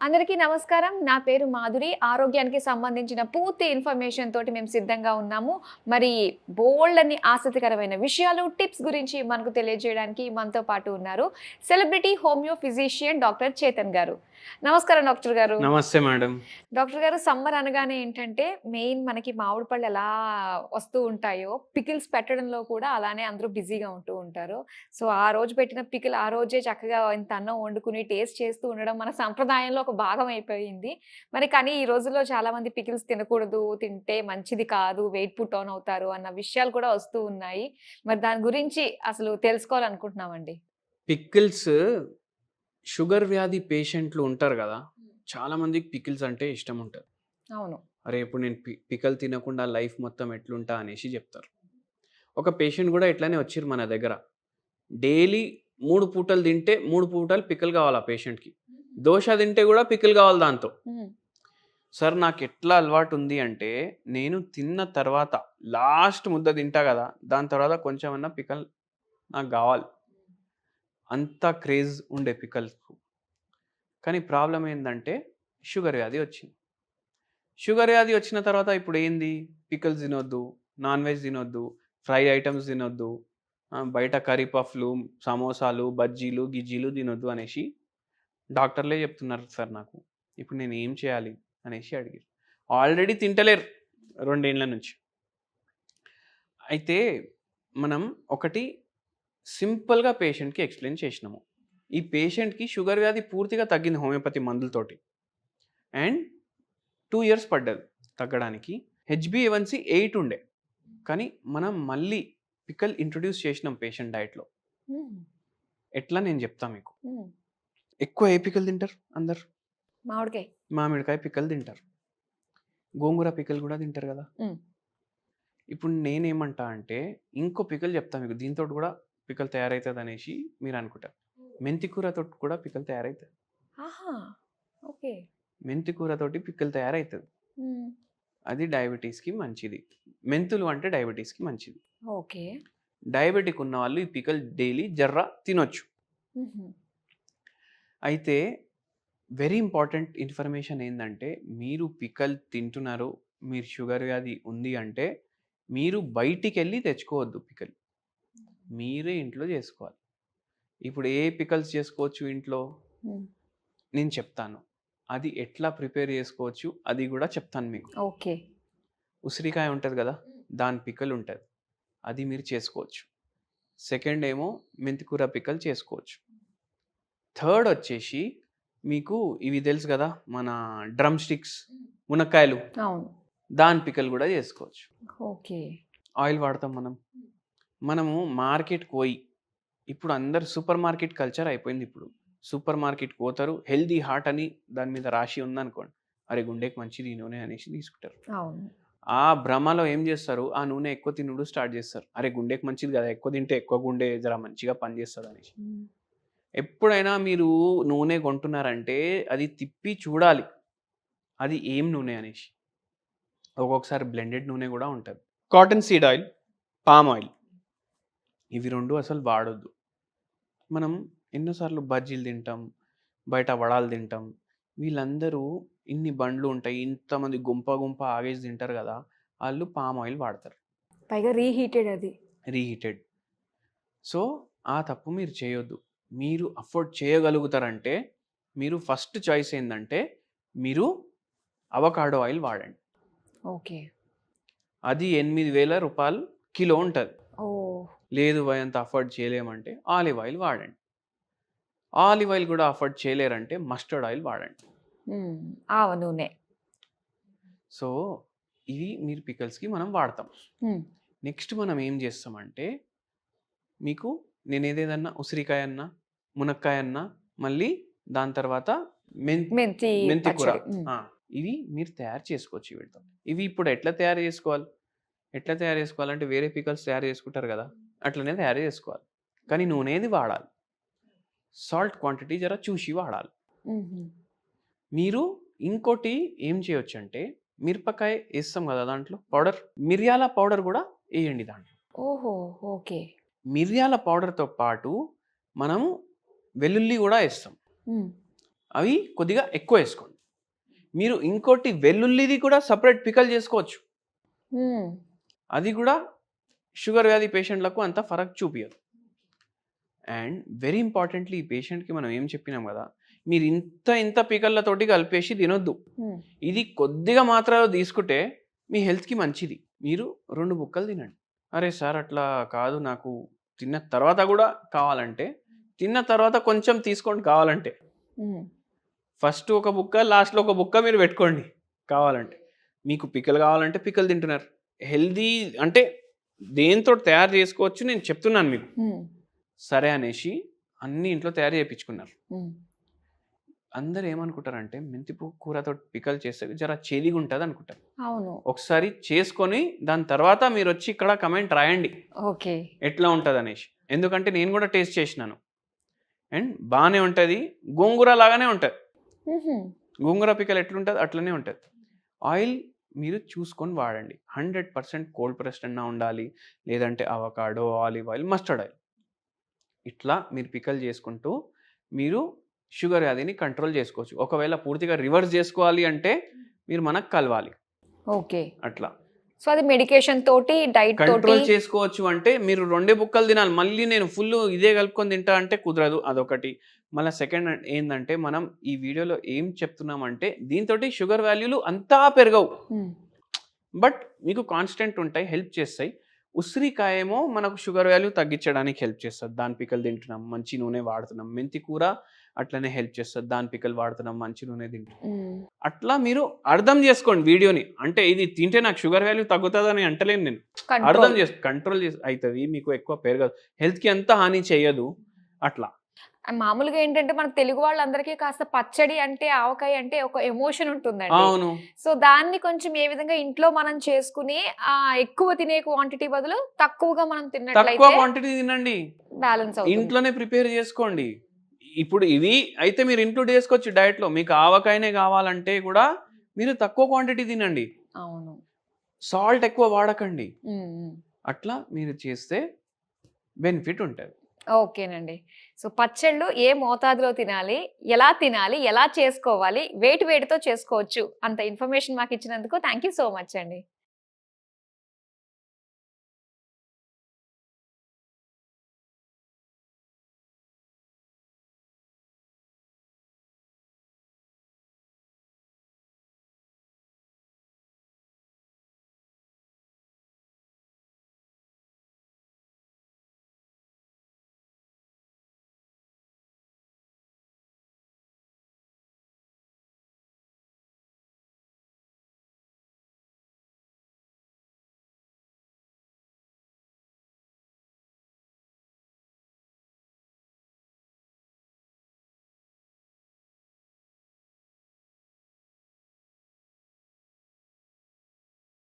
అందరికీ నమస్కారం. నా పేరు మాధురి. ఆరోగ్యానికి సంబంధించిన పూర్తి ఇన్ఫర్మేషన్ తోటి మేము సిద్ధంగా ఉన్నాము. మరి బోలెడన్ని ఆసక్తికరమైన విషయాలు, టిప్స్ గురించి మనకు తెలియజేయడానికి మనతో పాటు ఉన్నారు celebrity homeo physician doctor Chetan గారు. నమస్కారం డాక్టర్ గారు. నమస్తే మేడం. డాక్టర్ గారు, సమ్మర్ అనగానే ఏంటంటే మెయిన్ మనకి మామిడి పళ్ళు ఎలా వస్తూ ఉంటాయో పికిల్స్ పెట్టడంలో కూడా అలానే అందరూ బిజీగా ఉంటూ ఉంటారు. సో ఆ రోజు పెట్టిన పికిల్ ఆ రోజే చక్కగా ఇంత అన్నం వండుకుని టేస్ట్ చేస్తూ ఉండడం మన సంప్రదాయంలో ఒక భాగం అయిపోయింది. మరి కానీ ఈ రోజుల్లో చాలా మంది పికిల్స్ తినకూడదు, తింటే మంచిది కాదు, వెయిట్ పుట్ ఆన్ అవుతారు అన్న విషయాలు కూడా వస్తూ ఉన్నాయి. మరి దాని గురించి అసలు తెలుసుకోవాలనుకుంటున్నామండి. పికిల్స్ షుగర్ వ్యాధి పేషెంట్లు ఉంటారు కదా, చాలా మందికి పికిల్స్ అంటే ఇష్టం ఉంటుంది. అవును. అరే ఇప్పుడు నేను పికల్ తినకుండా లైఫ్ మొత్తం ఎట్లుంటా అనేసి చెప్తారు. ఒక పేషెంట్ కూడా ఇట్లానే వచ్చిర్రు మన దగ్గర. డైలీ 3 పూటలు తింటే 3 పూటలు పికల్ కావాలి ఆ పేషెంట్కి. దోశ తింటే కూడా పికల్ కావాలి దాంతో. సార్ నాకు ఎట్లా అలవాటు ఉంది అంటే, నేను తిన్న తర్వాత లాస్ట్ ముద్ద తింటా కదా, దాని తర్వాత కొంచెం అన్న పికల్ నాకు కావాలి. అంత క్రేజ్ ఉండే పికల్స్కు. కానీ ప్రాబ్లం ఏంటంటే షుగర్ వ్యాధి వచ్చింది. షుగర్ వ్యాధి వచ్చిన తర్వాత ఇప్పుడు ఏంది, పికల్స్ తినొద్దు, నాన్ వెజ్ తినొద్దు, ఫ్రై ఐటమ్స్ తినొద్దు, బయట కర్రీ పఫ్లు, సమోసాలు, బజ్జీలు, గిజ్జీలు తినొద్దు అనేసి డాక్టర్లే చెప్తున్నారు సార్ నాకు. ఇప్పుడు నేను ఏం చేయాలి అనేసి అడిగారు. ఆల్రెడీ తింటలేరు 2 ఏళ్ల నుంచి. అయితే మనం ఒకటి సింపుల్గా పేషెంట్కి ఎక్స్ప్లెయిన్ చేసినాము. ఈ పేషెంట్కి షుగర్ వ్యాధి పూర్తిగా తగ్గింది హోమియోపతి మందులతోటి. అండ్ 2 ఇయర్స్ పడ్డది తగ్గడానికి. హెచ్బిఏవన్సీ 8 ఉండే. కానీ మనం మళ్ళీ పికల్ ఇంట్రొడ్యూస్ చేసినాం పేషెంట్ డైట్లో. ఎట్లా నేను చెప్తా మీకు. ఎక్కువ ఏ పికల్ తింటారు అందరు? మామిడికాయ పికల్ తింటారు. గోంగూర పికల్ కూడా తింటారు కదా. ఇప్పుడు నేనేమంటా అంటే ఇంకో పికల్ చెప్తా మీకు, దీంతో కూడా పికల్ తయారవుతుంది అనేసి మీరు అనుకుంటారు. మెంతి కూరతో కూడా పికల్ తయారవుతుంది. మెంతి కూరతోటి పిక్కలు తయారవుతుంది. అది డయాబెటీస్కి మంచిది. మెంతులు అంటే డయాబెటీస్కి మంచిది. ఓకే. డయాబెటిక్ ఉన్న వాళ్ళు ఈ పికల్ డైలీ జర్రా తినొచ్చు. అయితే వెరీ ఇంపార్టెంట్ ఇన్ఫర్మేషన్ ఏంటంటే, మీరు పికల్ తింటున్నారు, మీరు షుగర్ వ్యాధి ఉంది అంటే మీరు బయటికి వెళ్ళి తెచ్చుకోవద్దు పికల్, మీరే ఇంట్లో చేసుకోవాలి. ఇప్పుడు ఏ పికల్స్ చేసుకోవచ్చు ఇంట్లో నేను చెప్తాను. అది ఎట్లా ప్రిపేర్ చేసుకోవచ్చు అది కూడా చెప్తాను మీకు. ఓకే. ఉసిరికాయ ఉంటుంది కదా, దాని పికల్ ఉంటుంది, అది మీరు చేసుకోవచ్చు. సెకండ్ ఏమో మెంతికూర పికల్ చేసుకోవచ్చు. థర్డ్ వచ్చేసి మీకు ఇవి తెలుసు కదా, మన డ్రమ్ స్టిక్స్, మునక్కాయలు, దాని పికల్ కూడా చేసుకోవచ్చు. ఓకే. ఆయిల్ వాడతాం మనము మార్కెట్కి పోయి, ఇప్పుడు అందరు సూపర్ మార్కెట్ కల్చర్ అయిపోయింది. ఇప్పుడు సూపర్ మార్కెట్కి పోతారు, హెల్దీ హార్ట్ అని దాని మీద రాసి ఉందనుకోండి, అరే గుండెకి మంచిది ఈ నూనె అనేసి తీసుకుంటారు. ఆ భ్రమలో ఏం చేస్తారు, ఆ నూనె ఎక్కువ తినుడు స్టార్ట్ చేస్తారు. అరే గుండెకి మంచిది కదా, ఎక్కువ తింటే ఎక్కువ గుండె జర మంచిగా పనిచేస్తుంది అనేసి. ఎప్పుడైనా మీరు నూనె కొంటున్నారంటే అది తిప్పి చూడాలి అది ఏం నూనె అనేసి. ఒక్కొక్కసారి బ్లెండెడ్ నూనె కూడా ఉంటుంది. Cotton seed oil, palm oil, ఇవి 2 అసలు వాడొద్దు. మనం ఎన్నోసార్లు బజ్జీలు తింటాం, బయట వడాలు తింటాం. వీళ్ళందరూ ఇన్ని బండ్లు ఉంటాయి, ఇంతమంది గుంప ఆగేసి తింటారు కదా, వాళ్ళు పామ్ ఆయిల్ వాడతారు. పైగా రీహీటెడ్. సో ఆ తప్పు మీరు చేయొద్దు. మీరు అఫోర్డ్ చేయగలుగుతారంటే మీరు ఫస్ట్ చాయిస్ ఏంటంటే మీరు అవకాడో ఆయిల్ వాడండి. ఓకే. అది 8,000 రూపాయలు కిలో ఉంటుంది. లేదు అంత అఫోర్డ్ చేయలేమంటే ఆలివ్ ఆయిల్ వాడండి. ఆలివ్ ఆయిల్ కూడా అఫోర్డ్ చేయలేరంటే మస్టర్డ్ ఆయిల్ వాడండి. ఆవ నూనె. సో ఇవి మీరు పికల్స్కి మనం వాడతాం. నెక్స్ట్ మనం ఏం చేస్తామంటే, మీకు నేను ఏదేదన్నా ఉసిరికాయ అన్నా, మునక్కాయ అన్నా, మళ్ళీ దాని తర్వాత మెంతి కూర, ఇవి మీరు తయారు చేసుకోవచ్చు వీటితో. ఇవి ఇప్పుడు ఎట్లా తయారు చేసుకోవాలంటే వేరే పికల్స్ తయారు చేసుకుంటారు కదా, అట్లనే తయారు చేసుకోవాలి. కానీ నూనెది వాడాలి, సాల్ట్ క్వాంటిటీ జర చూసి వాడాలి. మీరు ఇంకోటి ఏం చేయొచ్చు అంటే, మిరపకాయ వేస్తాం కదా దాంట్లో పౌడర్, మిరియాల పౌడర్ కూడా వేయండి దాంట్లో. ఓకే. మిరియాల పౌడర్తో పాటు మనము వెల్లుల్లి కూడా వేస్తాం. అవి కొద్దిగా ఎక్కువ వేసుకోండి. మీరు ఇంకోటి వెల్లుల్లిది కూడా సపరేట్ పికల్ చేసుకోవచ్చు. అది కూడా షుగర్ వ్యాధి పేషెంట్లకు అంత ఫరక్ చూపియదు. అండ్ వెరీ ఇంపార్టెంట్లీ ఈ పేషెంట్కి మనం ఏం చెప్పినాం కదా, మీరు ఇంత పికల్లతోటి కలిపేసి తినొద్దు. ఇది కొద్దిగా మాత్రాలు తీసుకుంటే మీ హెల్త్కి మంచిది. మీరు 2 బుక్కలు తినండి. అరే సార్ అట్లా కాదు, నాకు తిన్న తర్వాత కూడా కావాలంటే, తిన్న తర్వాత కొంచెం తీసుకోండి కావాలంటే. ఫస్ట్ ఒక బుక్క, లాస్ట్లో ఒక బుక్క మీరు పెట్టుకోండి కావాలంటే. మీకు పికల్ కావాలంటే పికల్ తింటున్నారు. హెల్దీ అంటే దేంతో తయారు చేసుకోవచ్చు నేను చెప్తున్నాను మీకు. సరే అనేసి అన్ని ఇంట్లో తయారు చేయించుకున్నారు. అందరు ఏమనుకుంటారంటే మెంతిపూ కూరతో పికల్ చేస్తే జర చేదిగా ఉంటుంది అనుకుంటారు. అవును. ఒకసారి చేసుకొని దాని తర్వాత మీరు వచ్చి ఇక్కడ కమెంట్ రాయండి ఓకే ఎట్లా ఉంటుంది అనేసి. ఎందుకంటే నేను కూడా టేస్ట్ చేసినాను అండ్ బాగానే ఉంటుంది. గోంగూర లాగానే ఉంటుంది. గోంగూర పికల్ ఎట్లుంటుంది అట్లనే ఉంటుంది. ఆయిల్ మీరు చూసుకొని వాడండి. 100% కోల్డ్ ప్రెస్డ్ అన్నా ఉండాలి, లేదంటే avocado, olive oil, mustard oil. ఇట్లా మీరు పికల్ చేసుకుంటూ మీరు షుగర్ వ్యాధిని కంట్రోల్ చేసుకోవచ్చు. ఒకవేళ పూర్తిగా రివర్స్ చేసుకోవాలి అంటే మీరు మనకు కలవాలి. ఓకే. అట్లా సో అది మెడికేషన్ తోటి, డైట్ తోటి కంట్రోల్ చేసుకోవచ్చు. అంటే మీరు 2 బుక్కలు తినాలి. మళ్ళీ నేను ఫుల్ ఇదే కలుపుకొని తింటా అంటే కుదరదు. అదొకటి. మళ్ళీ సెకండ్ ఏంటంటే మనం ఈ వీడియోలో ఏం చెప్తున్నామంటే దీంతో షుగర్ వాల్యూలు అంతా పెరగవు, బట్ మీకు కాన్స్టెంట్ ఉంటాయి, హెల్ప్ చేస్తాయి. ఉసిరికాయ ఏమో మనకు షుగర్ వాల్యూ తగ్గించడానికి హెల్ప్ చేస్తుంది. దాని పికల్ తింటున్నాం, మంచి నూనె వాడుతున్నాం. మెంతి కూర అట్లనే హెల్ప్ చేస్తుంది. దాని పికల్ వాడుతున్నాం, మంచి నూనె తింటున్నాం. అట్లా మీరు అర్థం చేసుకోండి వీడియోని. అంటే ఇది తింటే నాకు షుగర్ వాల్యూ తగ్గుతుందని అంటలేను నేను. అర్థం కంట్రోల్ అవుతుంది, మీకు ఎక్కువ పెరగదు, హెల్త్కి అంత హాని చేయదు. అట్లా మామూలుగా ఏంటంటే మన తెలుగు వాళ్ళందరికీ కాస్త పచ్చడి అంటే, ఆవకాయ అంటే ఒక ఎమోషన్ ఉంటుందండి. అవును. సో దాన్ని కొంచెం ఏ విధంగా ఇంట్లో మనం చేసుకుని ఎక్కువ తినే క్వాంటిటీ బదులు తక్కువగా మనం తక్కువ తిన్నట్లయితే క్వాంటిటీ తినండి, బ్యాలెన్స్ అవుతుంది. ఇంట్లోనే ప్రిపేర్ చేసుకోండి. ఇప్పుడు ఇవి అయితే మీరు ఇంక్లూడ్ చేసుకోవచ్చు డైట్లో. మీకు ఆవకాయనే కావాలంటే కూడా మీరు తక్కువ క్వాంటిటీ తినండి. అవును. సాల్ట్ ఎక్కువ వాడకండి. అట్లా మీరు చేస్తే బెనిఫిట్ ఉంటుంది. ఓకేనండి. సో పచ్చళ్ళు ఏ మోతాదులో తినాలి, ఎలా చేసుకోవాలి, వేటితో చేసుకోవచ్చు అంత ఇన్ఫర్మేషన్ మాకు ఇచ్చినందుకు థ్యాంక్ యూ సో మచ్ అండి.